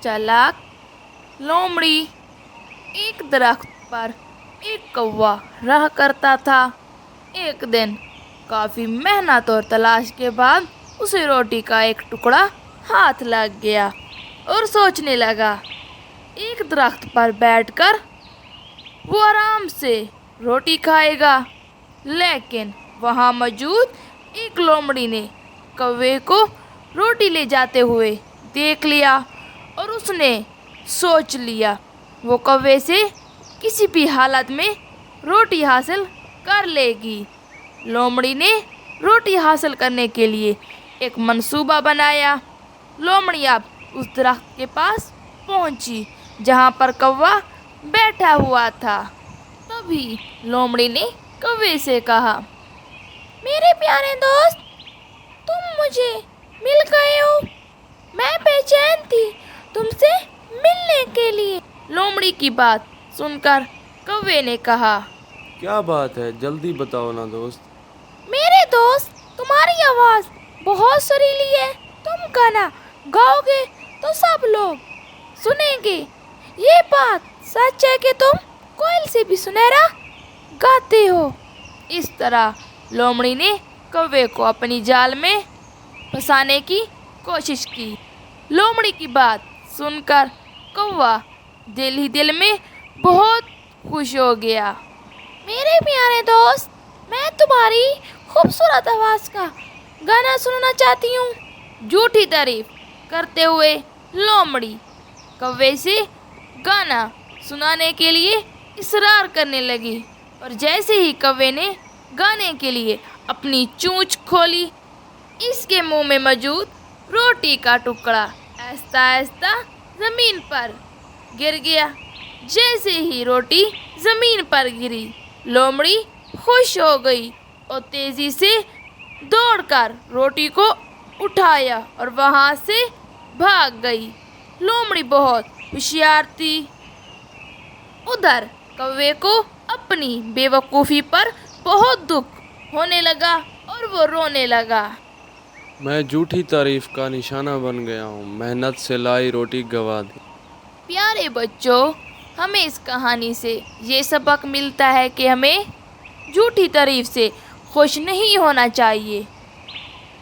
चालाक लोमड़ी। एक दरख्त पर एक कौवा रहा करता था। एक दिन काफी मेहनत और तलाश के बाद उसे रोटी का एक टुकड़ा हाथ लग गया और सोचने लगा। एक दरख्त पर बैठकर वो आराम से रोटी खाएगा, लेकिन वहाँ मौजूद एक लोमड़ी ने कौवे को रोटी ले जाते हुए देख लिया और उसने सोच लिया वो कौवे से किसी भी हालत में रोटी हासिल कर लेगी। लोमड़ी ने रोटी हासिल करने के लिए एक मंसूबा बनाया। लोमड़ी अब उस दरख्त के पास पहुंची जहां पर कौवा बैठा हुआ था। तभी लोमड़ी ने कौवे से कहा, मेरे प्यारे दोस्त, तुम मुझे मिल गए हो। मैं बेचैन थी तुमसे मिलने के लिए। लोमड़ी की बात सुनकर कौवे ने कहा, क्या बात है, जल्दी बताओ ना दोस्त। मेरे दोस्त, तुम्हारी आवाज़ बहुत सुरीली है। तुम गाना गाओगे तो सब लोग सुनेंगे। ये बात सच है कि तुम कोयल से भी सुनहरा गाते हो। इस तरह लोमड़ी ने कौवे को अपनी जाल में फंसाने की कोशिश की। लोमड़ी की बात सुनकर कौवा दिल ही दिल में बहुत खुश हो गया। मेरे प्यारे दोस्त, मैं तुम्हारी खूबसूरत आवाज़ का गाना सुनना चाहती हूँ। झूठी तारीफ करते हुए लोमड़ी कौवे से गाना सुनाने के लिए इसरार करने लगी और जैसे ही कौवे ने गाने के लिए अपनी चोंच खोली, इसके मुंह में मौजूद रोटी का टुकड़ा आहिस्ता आहिस्ता जमीन पर गिर गया। जैसे ही रोटी जमीन पर गिरी, लोमड़ी खुश हो गई और तेजी से दौड़कर रोटी को उठाया और वहां से भाग गई। लोमड़ी बहुत होशियार थी। उधर कौवे को अपनी बेवकूफ़ी पर बहुत दुख होने लगा और वो रोने लगा। मैं झूठी तारीफ का निशाना बन गया हूँ, मेहनत से लाई रोटी गवा दी। प्यारे बच्चों, हमें इस कहानी से ये सबक मिलता है कि हमें झूठी तारीफ से खुश नहीं होना चाहिए।